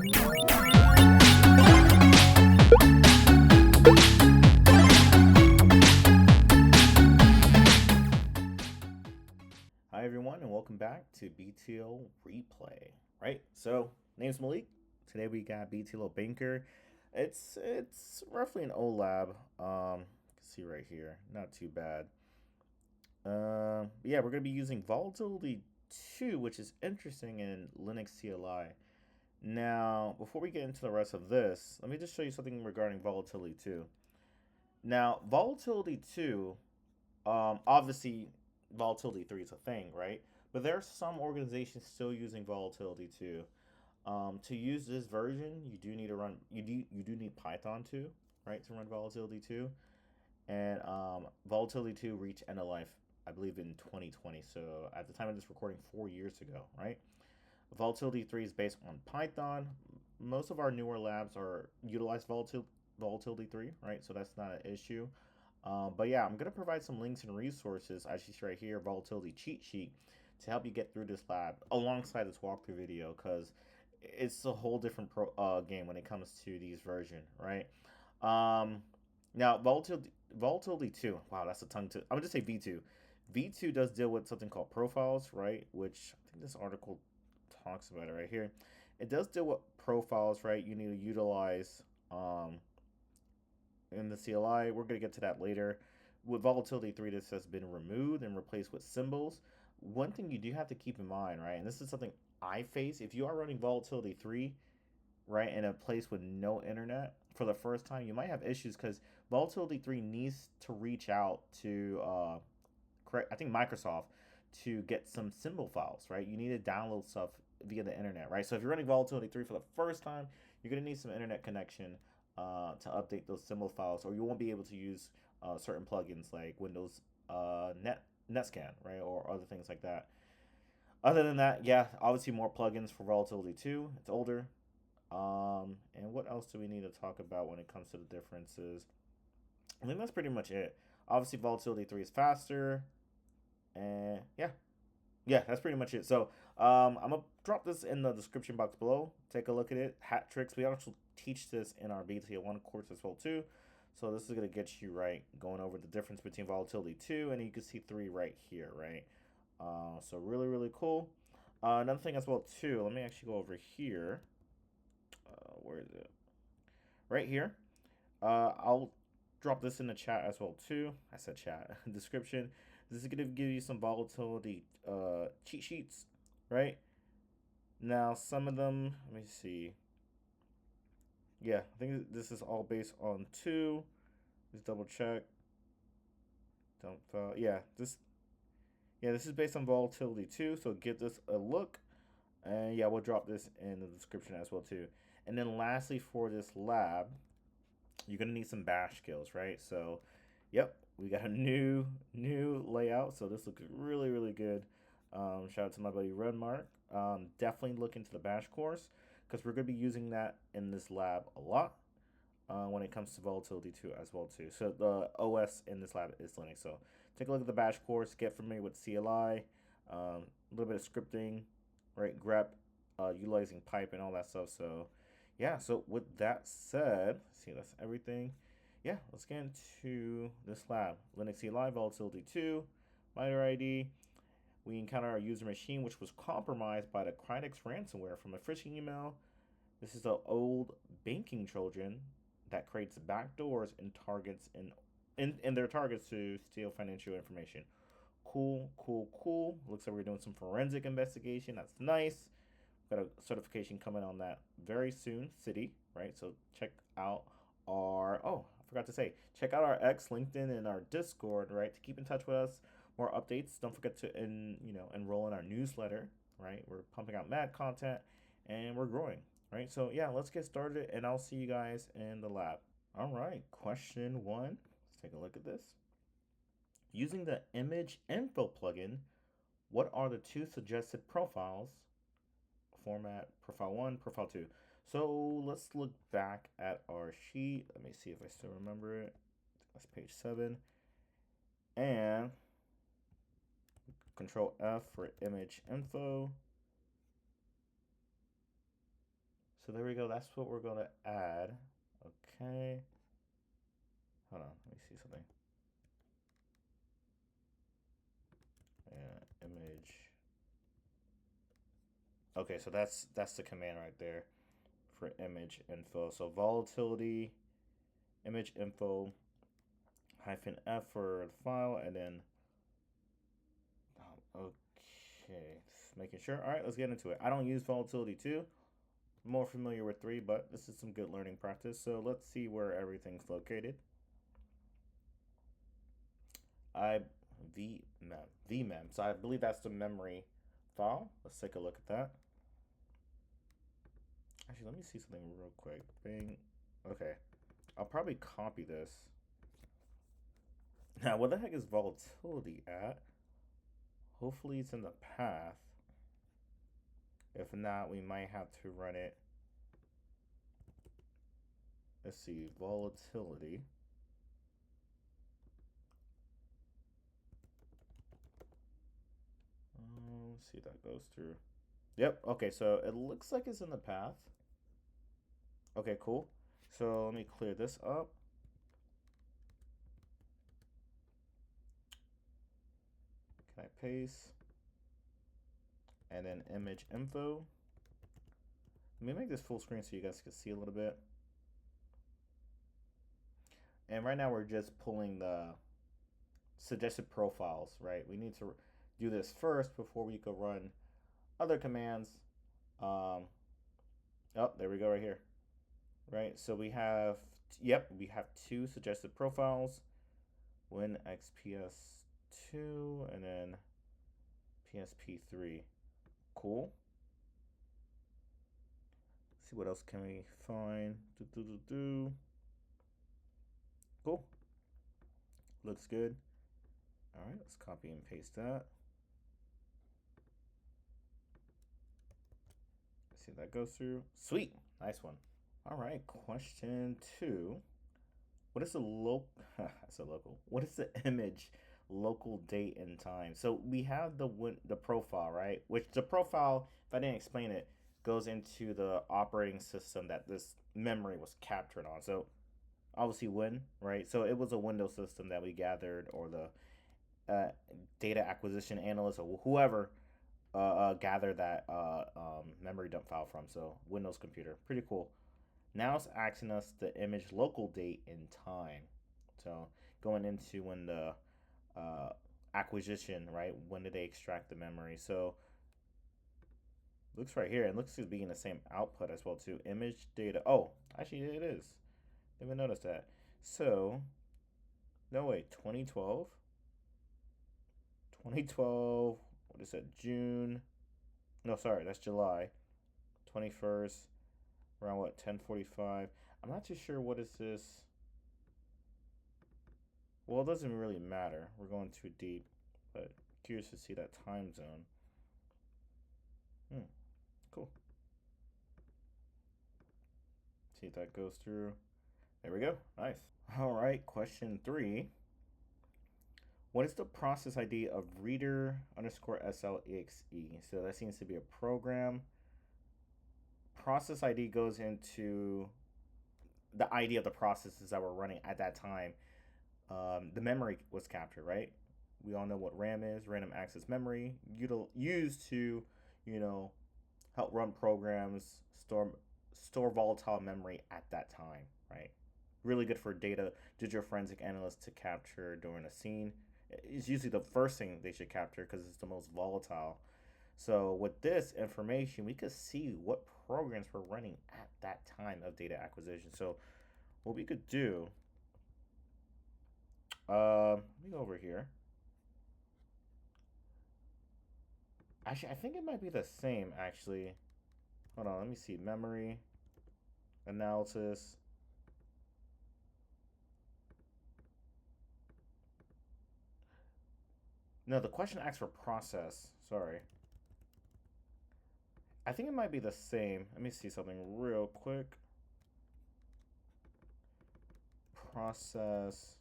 Hi everyone and welcome back to BTLO Replay. Right, so name's Malik. Today we got BTLO Banker. It's roughly an OLAB. You can see right here, not too bad. Yeah, we're gonna be using Volatility 2, which is interesting in Linux CLI. Now, before we get into the rest of this, let me just show you something regarding Volatility 2. Now, Volatility 2, obviously Volatility 3 is a thing, right? But there are some organizations still using Volatility 2. To use this version, you do need to run you do need Python 2, right, to run Volatility 2. And Volatility 2 reached end of life, I believe, in 2020. So at the time of this recording, 4 years ago, right? Volatility 3 is based on Python. Most of our newer labs are utilize Volatility 3, right? So that's not an issue. But yeah, I'm going to provide some links and resources, as you see right here, Volatility cheat sheet, to help you get through this lab alongside this walkthrough video, because it's a whole different game when it comes to these version, right? Now, Volatility 2, wow, that's a tongue to, I'm going to say V2. V2 does deal with something called profiles, right? Which I think this article talks about it right here. It does deal with profiles, right? You need to utilize in the CLI. We're going to get to that later. With Volatility 3, this has been removed and replaced with symbols. One thing you do have to keep in mind, right, and this is something I face, if you are running Volatility 3, right, in a place with no internet for the first time, you might have issues because Volatility 3 needs to reach out to, I think Microsoft, to get some symbol files, right? You need to download stuff via the internet, right? So if you're running Volatility 3 for the first time, you're going to need some internet connection to update those symbol files, or you won't be able to use certain plugins like Windows NetScan, right, or other things like that. Other than that, yeah, obviously more plugins for Volatility 2. It's older. And what else do we need to talk about when it comes to the differences? I think that's pretty much it. Obviously, Volatility 3 is faster. And yeah, that's pretty much it. So I'm going to drop this in the description box below. Take a look at it. Hat tricks. We also teach this in our BTLO1 course as well, too. So this is going to get you right, going over the difference between Volatility 2, and you can see 3 right here, right? So really, really cool. Another thing as well, too, let me actually go over here. Where is it? Right here. I'll drop this in the chat as well, too. I said chat. Description. This is going to give you some Volatility cheat sheets, right? Now, some of them, let me see. Yeah, I think this is all based on 2. Just double check. This is based on Volatility 2, so give this a look. And yeah, we'll drop this in the description as well, too. And then lastly, for this lab, you're going to need some bash skills, right? So, yep, we got a new layout. So this looks really, really good. Shout out to my buddy Redmark. Definitely look into the bash course, because we're going to be using that in this lab a lot when it comes to Volatility 2 as well, too. So the OS in this lab is Linux. So take a look at the bash course, get familiar with CLI, a little bit of scripting, right? Grep, utilizing pipe and all that stuff. So yeah, so with that said, see, that's everything. Yeah, let's get into this lab. Linux CLI, Volatility 2, MITRE ID. We encounter our user machine, which was compromised by the Crydex ransomware from a phishing email. This is an old banking Trojan that creates backdoors and targets in their targets to steal financial information. Cool. Looks like we're doing some forensic investigation. That's nice. Got a certification coming on that very soon, City, right? So check out our, I forgot to say, check out our X, LinkedIn, and our Discord, right, to keep in touch with us. More updates. Don't forget to enroll in our newsletter, right? We're pumping out mad content, and we're growing, right? So yeah, let's get started, and I'll see you guys in the lab. All right, question 1. Let's take a look at this. Using the image info plugin, what are the 2 suggested profiles? Format, profile 1, profile 2. So let's look back at our sheet. Let me see if I still remember it. That's page 7. And Control F for image info. So there we go. That's what we're going to add. Okay. Hold on. Let me see something. Yeah, image. Okay, so that's the command right there for image info. So volatility, image info, -f for the file, and then okay, just making sure. All right, let's get into it. I don't use volatility 2. I'm more familiar with 3, but this is some good learning practice. So let's see where everything's located. VMem. So I believe that's the memory file. Let's take a look at that. Actually, let me see something real quick. Bing. Okay. I'll probably copy this. Now, where the heck is volatility at? Hopefully it's in the path. If not, we might have to run it. Let's see, volatility. Let's see if that goes through. Yep, okay, so it looks like it's in the path. Okay, cool. So let me clear this up. Can I paste? And then image info. Let me make this full screen so you guys can see a little bit. And right now we're just pulling the suggested profiles, right? We need to do this first before we could run other commands. Oh, there we go right here. Right, so we have, we have 2 suggested profiles. WinXPS2 and then PSP3. Cool. Let's see what else can we find. Cool. Looks good. All right, let's copy and paste that. Let's see if that goes through. Sweet, nice one. All right, question 2. What is the What is the image local date and time? So we have the profile, right? Which the profile, if I didn't explain it, goes into the operating system that this memory was captured on. So obviously Win, right? So it was a Windows system that we gathered, or the data acquisition analyst or whoever gathered that memory dump file from. So Windows computer, pretty cool. Now it's asking us the image local date and time. So going into when the acquisition, right? When did they extract the memory? So looks right here. It looks to be in the same output as well too. Image data. Oh, actually it is. Didn't even notice that. So no wait, 2012. 2012. What is that? June. No, sorry, that's July 21st. Around what, 10:45. I'm not too sure what is this. Well, it doesn't really matter. We're going too deep, but curious to see that time zone. Cool. See if that goes through. There we go. Nice. All right, question 3. What is the process ID of reader_SLEXE? So that seems to be a program. Process ID goes into the ID of the processes that were running at that time. The memory was captured, right? We all know what RAM is, random access memory, used to, help run programs, store volatile memory at that time, right? Really good for digital forensic analysts to capture during a scene. It's usually the first thing they should capture because it's the most volatile. So with this information, we could see what programs were running at that time of data acquisition. So what we could do, let me go over here. Actually, I think it might be the same, actually. Hold on, let me see. Memory, analysis. No, the question asks for process. Sorry. I think it might be the same. Let me see something real quick. Process.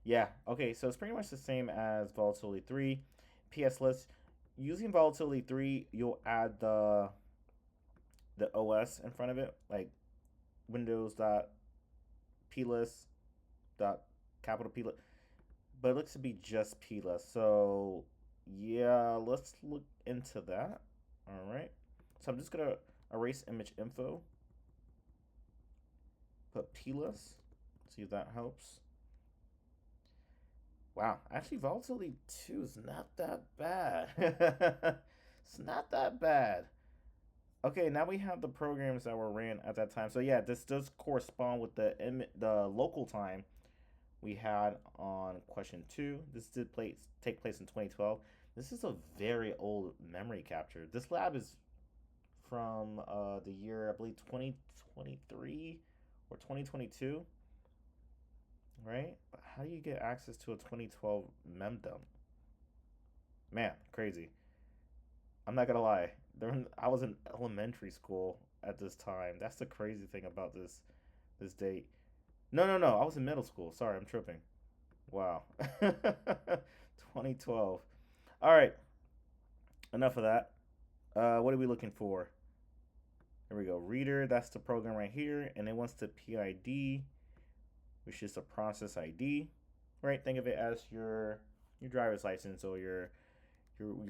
Yeah, okay, so it's pretty much the same as volatility 3. PS list. Using volatility 3, you'll add the the OS in front of it, like Windows.plist dot capital P, but it looks to be just plist. So yeah, let's look into that. All right. So I'm just gonna erase image info, put plist, see if that helps. Wow, actually volatility 2 is not that bad. It's not that bad. Okay, now we have the programs that were ran at that time. So yeah, this does correspond with the local time we had on question 2. This did take place in 2012. This is a very old memory capture. This lab is from the year, I believe, 2023 or 2022, right? How do you get access to a 2012 mem dump? Man, crazy. I'm not gonna lie. I was in elementary school at this time. That's the crazy thing about this date. No, no, no. I was in middle school. Sorry, I'm tripping. Wow. 2012. All right. Enough of that. What are we looking for? There we go. Reader. That's the program right here, and it wants the PID, which is the process ID. Right. Think of it as your driver's license or your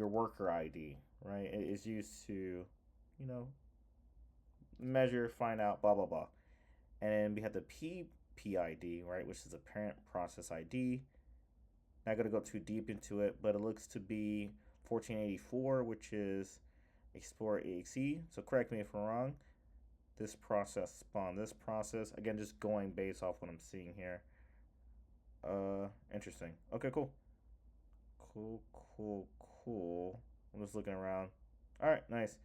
worker ID. Right. It is used to, you know, measure, find out, blah blah blah. And then we have the PID, right, which is the parent process ID. Not gonna go too deep into it, but it looks to be 1484, which is Explorer EXE. So correct me if I'm wrong. This process spawned this process. Again, just going based off what I'm seeing here. Interesting. Okay, cool. Cool, cool, cool. I'm just looking around. All right, nice.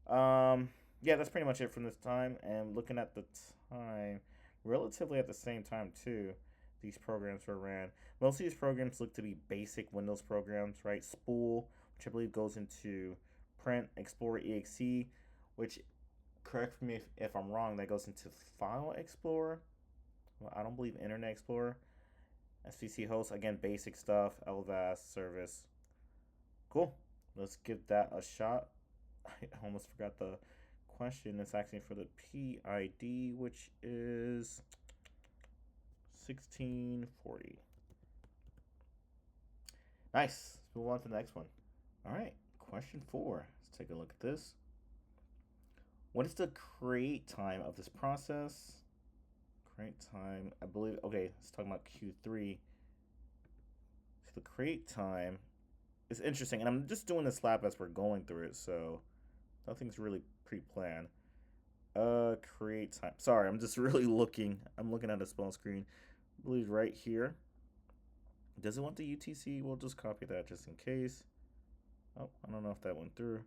Yeah, that's pretty much it from this time. And looking at the time, relatively at the same time too, these programs were ran. Most of these programs look to be basic Windows programs, right? Spool, which I believe goes into Print, Explorer EXE, which, correct me if I'm wrong, that goes into File Explorer. Well, I don't believe Internet Explorer. SVC host, again, basic stuff, LVAS service. Cool. Let's give that a shot. I almost forgot the question. It's asking for the PID, which is 1640. Nice. Let's move on to the next one. All right. Question 4. Let's take a look at this. What is the create time of this process? Create time, I believe. Okay, let's talk about Q3. So the create time is interesting, and I'm just doing this lab as we're going through it, so nothing's really pre-planned. Create time. Sorry, I'm just really looking. I'm looking at a small screen. I believe right here. Does it want the UTC? We'll just copy that just in case. Oh, I don't know if that went through.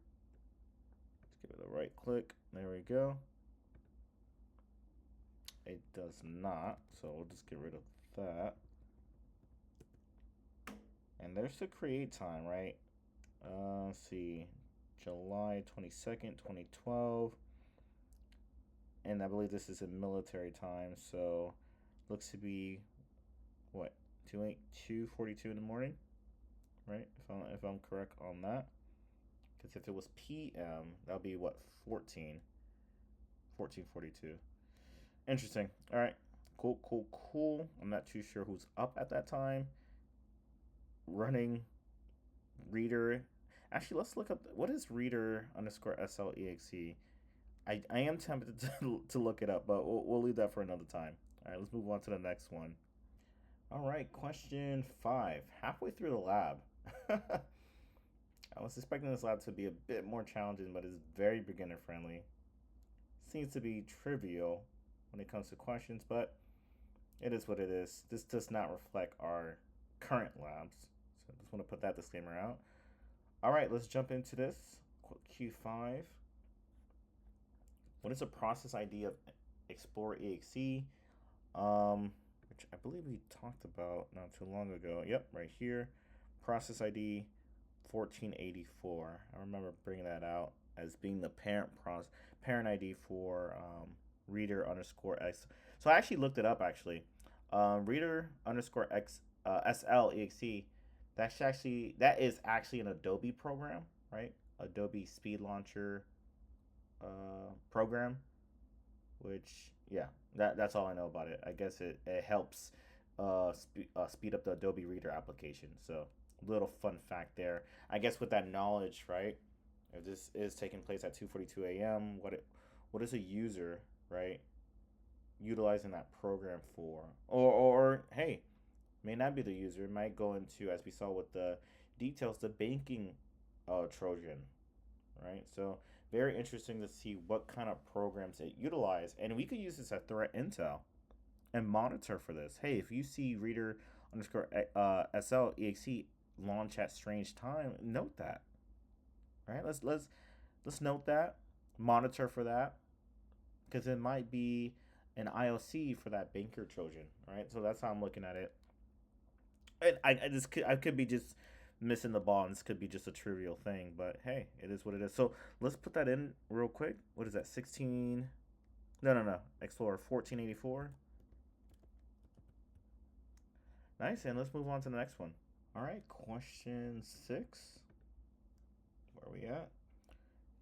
Let's give it a right click. There we go. It does not, so we'll just get rid of that. And there's the create time, right? Let's see. July 22nd, 2012. And I believe this is in military time, so looks to be what, 2:42 in the morning, right? If I'm correct on that, because if it was PM, that would be what, 14:42. Interesting. All right, cool, cool, cool. I'm not too sure who's up at that time. Running reader. Actually, let's look up what is reader underscore SLEXE. I am tempted to look it up, but we'll leave that for another time. All right, let's move on to the next one. All right, question 5. Halfway through the lab. I was expecting this lab to be a bit more challenging, but it's very beginner friendly. Seems to be trivial when it comes to questions, but it is what it is. This does not reflect our current labs. So I just want to put that disclaimer out. All right, let's jump into this. Q5. What is the process ID of Explorer EXE? Which I believe we talked about not too long ago. Yep, right here. Process ID 1484. I remember bringing that out as being the parent ID for reader underscore X. So I actually looked it up actually. Reader underscore X SLEXE. That is actually an Adobe program, right? Adobe Speed Launcher program, which yeah, that's all I know about it. I guess it helps speed up the Adobe Reader application. So little fun fact there. I guess with that knowledge, right? If this is taking place at 2:42 a.m., what is a user, right, utilizing that program for? Or hey, may not be the user. It might go into, as we saw with the details, the banking Trojan, right? So very interesting to see what kind of programs it utilize, and we could use this at threat intel and monitor for this. Hey, if you see reader underscore SL exe launch at strange time, note that. Right? Let's note that, monitor for that, because it might be an IOC for that banker Trojan, right? So that's how I'm looking at it. And I could be just missing the ball, and this could be just a trivial thing, but hey, it is what it is. So let's put that in real quick. What is that? 16? No. Explorer 1484. Nice, and let's move on to the next one. All right, question 6. Where are we at?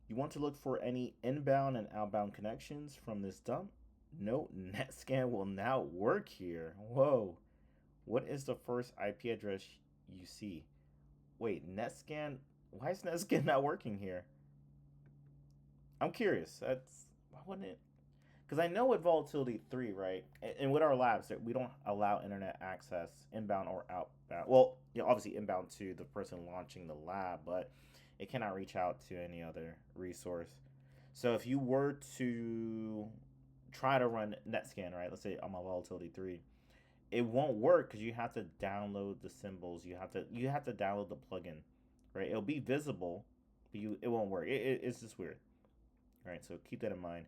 You want to look for any inbound and outbound connections from this dump? No, NetScan will now work here. Whoa. What is the first IP address you see? Wait, NetScan? Why is NetScan not working here? I'm curious. Why wouldn't it? Because I know with Volatility 3, right, and with our labs, that we don't allow internet access inbound or outbound. Well, obviously inbound to the person launching the lab, but it cannot reach out to any other resource. So if you were to try to run NetScan, right, let's say on my Volatility 3, it won't work because you have to download the symbols. You have to download the plugin, right? It'll be visible, but it won't work. It's just weird. All right, so keep that in mind.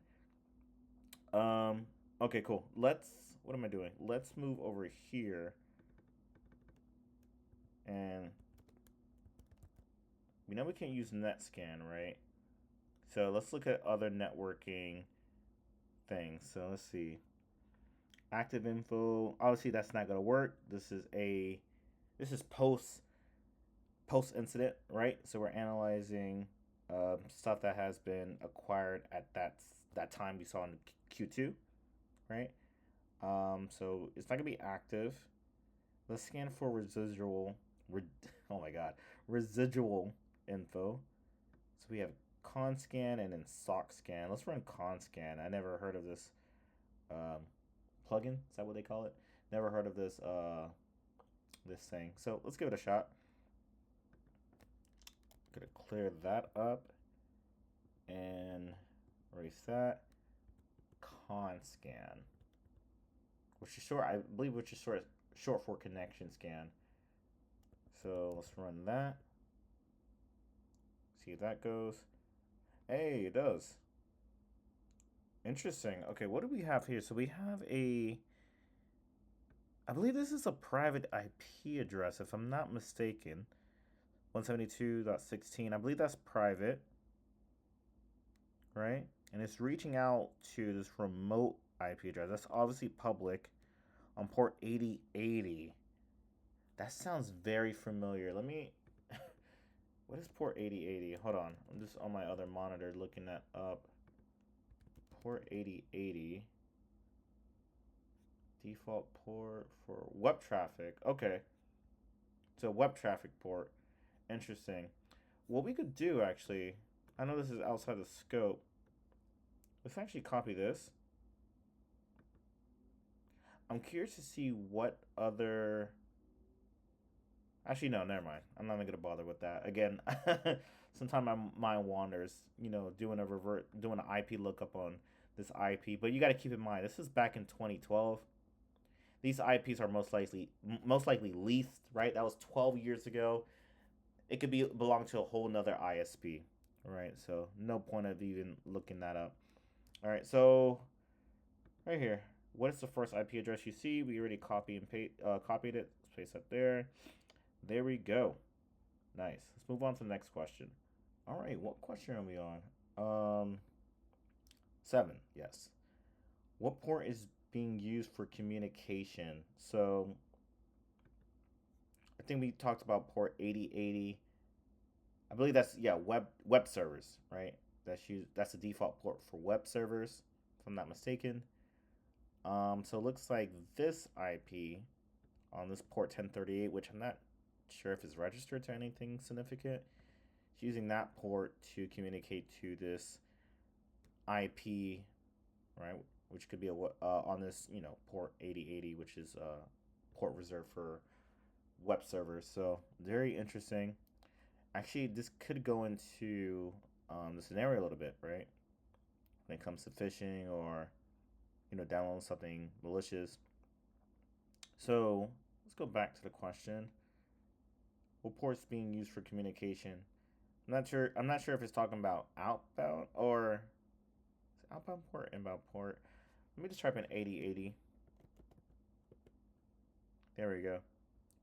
Okay, cool. What am I doing? Let's move over here. And we know we can't use NetScan, right? So let's look at other networking things. So let's see. Active info. Obviously that's not gonna work. This is post incident, right? So we're analyzing stuff that has been acquired at that time we saw in Q2, right? So it's not gonna be active. Let's scan for oh my god, residual info. So we have conscan and then sock scan. Let's run conscan. I never heard of this plugin. Is that what they call it? Never heard of this this thing. So let's give it a shot. Gonna clear that up and erase that. Conscan, which is short, I believe, which is short for connection scan. So let's run that. See if that goes. Hey, it does. Interesting. Okay, what do we have here? So we have I believe this is a private IP address, if I'm not mistaken. 172.16. I believe that's private, right? And it's reaching out to this remote IP address. That's obviously public on port 8080. That sounds very familiar. Let me... What is port 8080? Hold on. I'm just on my other monitor looking that up. Port 8080. Default port for web traffic. Okay. So web traffic port. Interesting. What we could do, actually, I know this is outside the scope. Let's actually copy this. I'm curious to see what other... Actually, no, never mind. I'm not going to bother with that. Again, sometimes my mind wanders, doing an IP lookup on this IP. But you got to keep in mind, this is back in 2012. These IPs are most likely leased, right? That was 12 years ago. It could belong to a whole nother ISP, right? So no point of even looking that up. All right, so right here, what is the first IP address you see? We already copied it. Let's paste that there. There we go. Nice. Let's move on to the next question. All right, what question are we on? 7. Yes. What port is being used for communication? So I think we talked about port 8080. I believe that's web servers, right? That's the default port for web servers, if I'm not mistaken. So it looks like this IP on this port 1038, which I'm not sure if it's registered to anything significant. It's using that port to communicate to this IP, right? Which could be on this, port 8080, which is port reserved for web servers. So very interesting. Actually, this could go into the scenario a little bit, right? When it comes to phishing or downloading something malicious. So let's go back to the question. What port's being used for communication? I'm not sure if it's talking about outbound or outbound port, inbound port. Let me just type in 8080. There we go.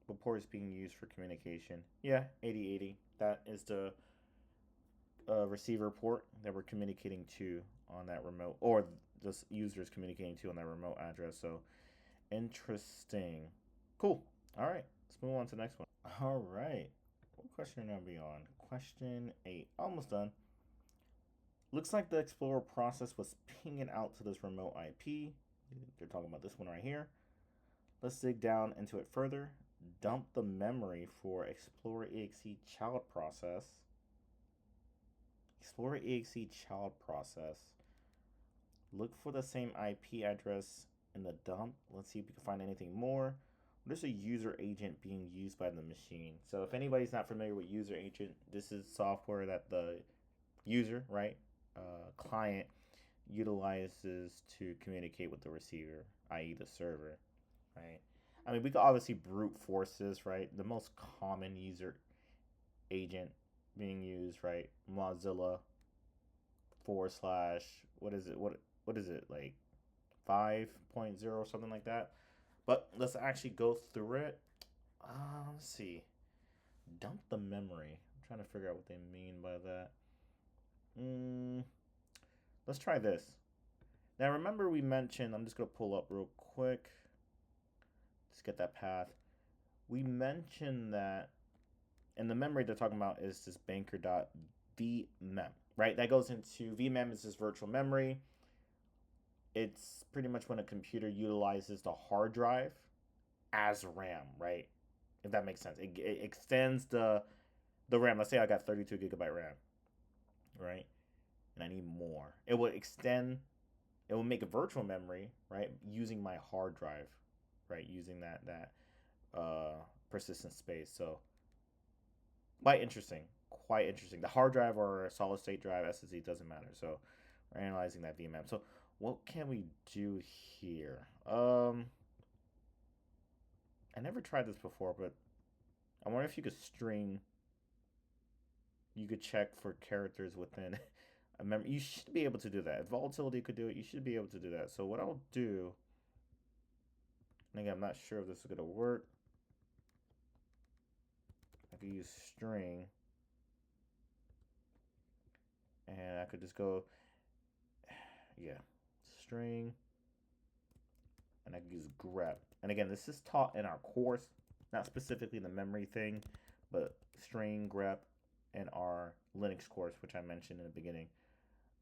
What port is being used for communication? Yeah, 8080. That is the receiver port that we're communicating to on that remote, or the user is communicating to on that remote address. So interesting. Cool. All right, let's move on to the next one. All right. What question are we on? Question 8. Almost done. Looks like the Explorer process was pinging out to this remote IP. They're talking about this one right here. Let's dig down into it further. Dump the memory for Explorer exe child process. Explorer exe child process. Look for the same IP address in the dump. Let's see if we can find anything more. There's a user agent being used by the machine. So if anybody's not familiar with user agent, this is software that the user, right, client, utilizes to communicate with the receiver, i.e. the server, right? I mean, we could obviously brute force this, right? The most common user agent being used, right? Mozilla / what is it? What is it, like 5.0 or something like that? But let's actually go through it. Let's see. Dump the memory. I'm trying to figure out what they mean by that. Let's try this. Now remember we mentioned, I'm just going to pull up real quick. Let's get that path. We mentioned that, and the memory they're talking about is this banker.vmem, right? That goes into, vmem is this virtual memory. It's pretty much when a computer utilizes the hard drive as RAM, right? If that makes sense. It extends the RAM. Let's say I got 32 gigabyte RAM, right? And I need more. It will extend, it will make a virtual memory, right? Using my hard drive, right? Using that persistent space. So quite interesting. Quite interesting. The hard drive or solid state drive, SSD, doesn't matter. So we're analyzing that VMM. So what can we do here? I never tried this before, but I wonder if you could string. You could check for characters within a memory. You should be able to do that. If volatility could do it, you should be able to do that. So what I'll do, and again, I'm not sure if this is going to work. I could use string, and I could just go, yeah, string, and I could use grep. And again, this is taught in our course, not specifically the memory thing, but string, grep, in our Linux course, which I mentioned in the beginning.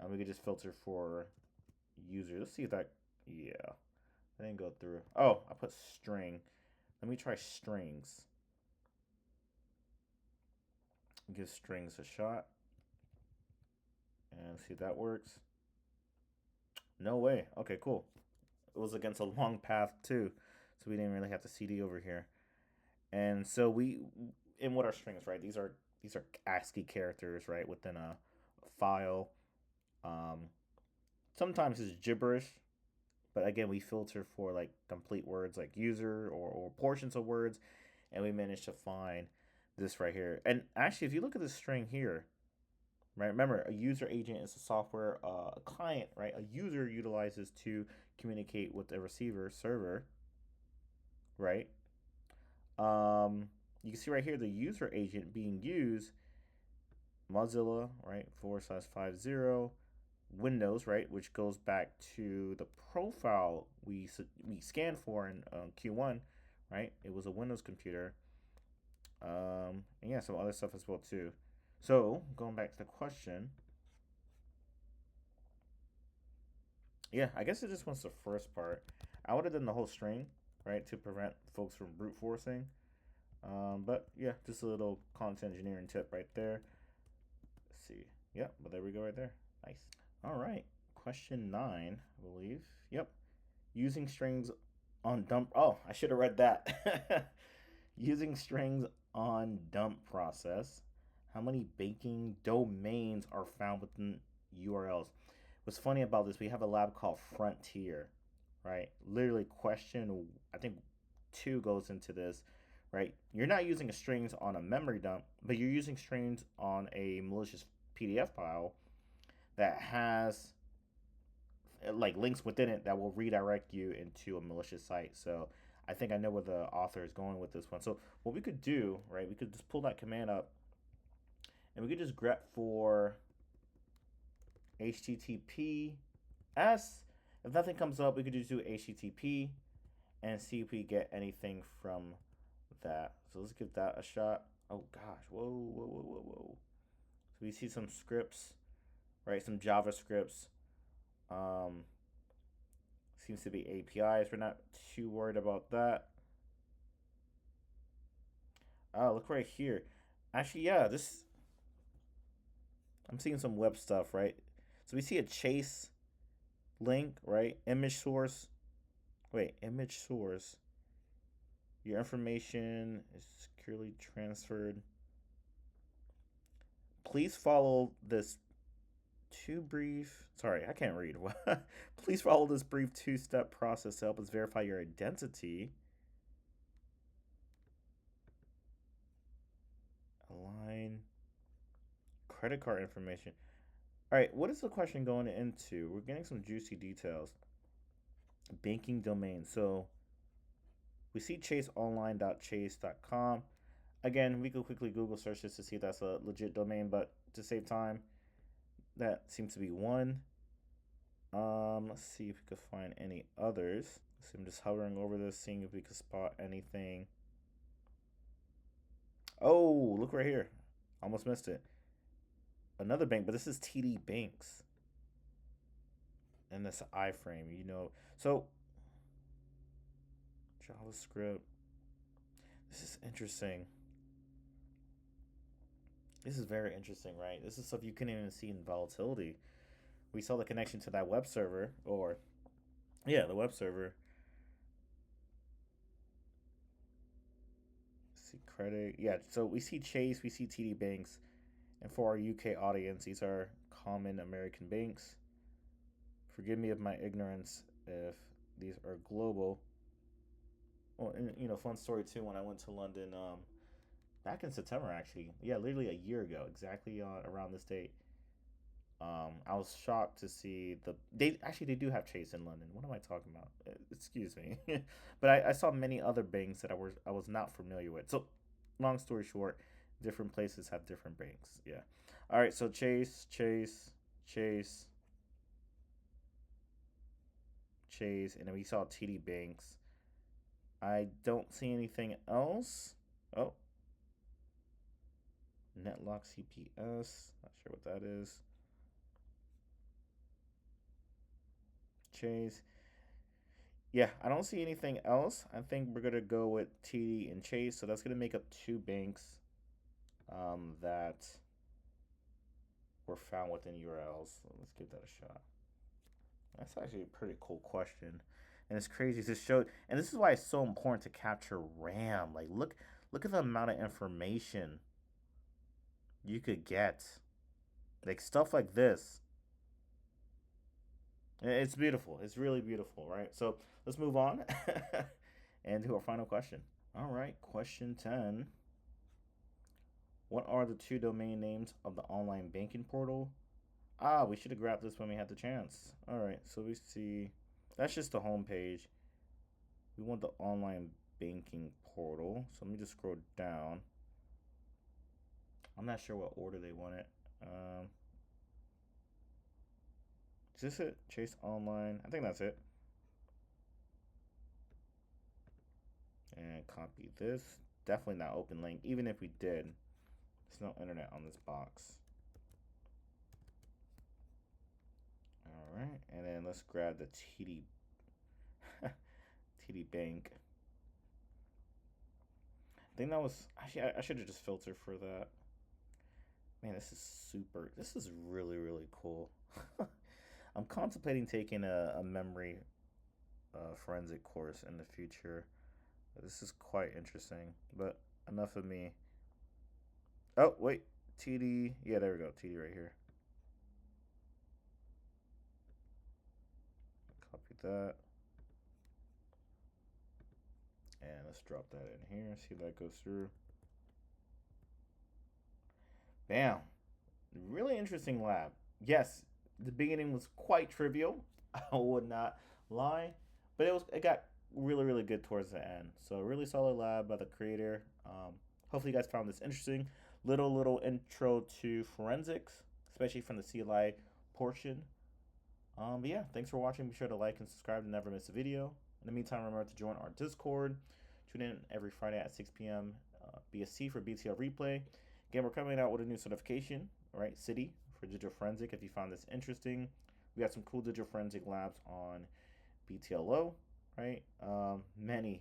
We could just filter for users. Let's see if that, yeah, I didn't go through. Oh, I put string. Let me try strings. Give strings a shot and see if that works. No way. Okay, cool. It was against a long path too, so we didn't really have to CD over here. And so and what are strings, right? These are ASCII characters, right, within a file. Sometimes it's gibberish, but again, we filter for like complete words like user or portions of words, and we managed to find this right here. And actually, if you look at this string here, right, remember a user agent is a software, a client, right, a user utilizes to communicate with the receiver server, right? You can see right here the user agent being used, Mozilla, right, /50, Windows, right, which goes back to the profile we scanned for in Q1, right? It was a Windows computer. And yeah, some other stuff as well too. So going back to the question, Yeah, I guess it just wants the first part. I would have done the whole string, right, to prevent folks from brute forcing. But yeah, just a little content engineering tip right there. Let's see. Yep, but there we go right there. Nice. All right. Question 9, I believe. Yep. Using strings on dump. Oh, I should have read that. Using strings on dump process. How many banking domains are found within URLs? What's funny about this, we have a lab called Frontier, right? Literally, question, I think 2 goes into this, right? You're not using a strings on a memory dump, but you're using strings on a malicious PDF file that has like links within it that will redirect you into a malicious site. So I think I know where the author is going with this one. So what we could do, right? We could just pull that command up, and we could just grep for HTTPS. If nothing comes up, we could just do HTTP and see if we get anything from that. So let's give that a shot. Oh gosh, whoa, whoa, whoa, whoa, whoa. So we see some scripts, right? Some JavaScripts. Um, Seems to be APIs. We're not too worried about that. Oh, look right here. Actually, yeah, this. I'm seeing some web stuff, right? So we see a chase link, right? Image source. Wait, image source. Your information is securely transferred. Please follow this Sorry, I can't read. Please follow this brief 2-step process to help us verify your identity. Align credit card information. All right, what is the question going into? We're getting some juicy details. Banking domain. So we see chaseonline.chase.com. Again, we could quickly Google search this to see if that's a legit domain, but to save time, that seems to be one. Let's see if we could find any others. So I'm just hovering over this, seeing if we could spot anything. Oh, look right here. Almost missed it. Another bank, but this is TD Banks. And that's iframe, you know. So, JavaScript. This is interesting. This is very interesting, right? This is stuff you couldn't even see in volatility. We saw the connection to that web server, or, yeah, the web server. See credit. Yeah, so we see Chase, we see TD Banks. And for our UK audience, these are common American banks. Forgive me of my ignorance if these are global. Well, and, you know, fun story too. When I went to London, back in September, actually, yeah, literally a year ago, exactly around this date. I was shocked to see they do have Chase in London. What am I talking about? Excuse me, but I saw many other banks that I was not familiar with. So, long story short, different places have different banks. Yeah. All right. So Chase, and then we saw TD Banks. I don't see anything else. Oh, Netlock CPS. Not sure what that is. Chase. Yeah, I don't see anything else. I think we're gonna go with TD and Chase. So that's gonna make up 2 banks that were found within URLs. So let's give that a shot. That's actually a pretty cool question, and it's crazy to show. And this is why it's so important to capture RAM. Like, look at the amount of information you could get. Like stuff like this. It's beautiful. It's really beautiful, right? So let's move on and do our final question. All right, question 10. What are the 2 domain names of the online banking portal? Ah, we should have grabbed this when we had the chance. All right, so we see that's just the home page. We want the online banking portal. So let me just scroll down. I'm not sure what order they want it. Is this it? Chase Online. I think that's it. And copy this. Definitely not open link. Even if we did, there's no internet on this box. All All right, and then let's grab the TD TD Bank. I think that was actually I should have just filtered for that. Man, this is really cool. I'm contemplating taking a memory forensic course in the future. This is quite interesting, but enough of me. Oh, wait, TD, yeah, there we go, TD right here. Copy that. And let's drop that in here, see if that goes through. Bam. Really interesting lab. Yes, the beginning was quite trivial. I would not lie, but it got really good towards the end. So a really solid lab by the creator. Hopefully you guys found this interesting. Little intro to forensics, especially from the CLI portion. But yeah, thanks for watching. Be sure to like and subscribe to never miss a video. In the meantime, remember to join our Discord. Tune in every Friday at 6 p.m. BST for BTLO Replay. Again, we're coming out with a new certification, right? City for digital forensic. If you found this interesting, we got some cool digital forensic labs on BTLO, right? Many,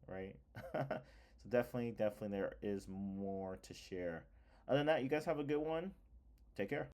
right? So definitely there is more to share. Other than that, you guys have a good one. Take care.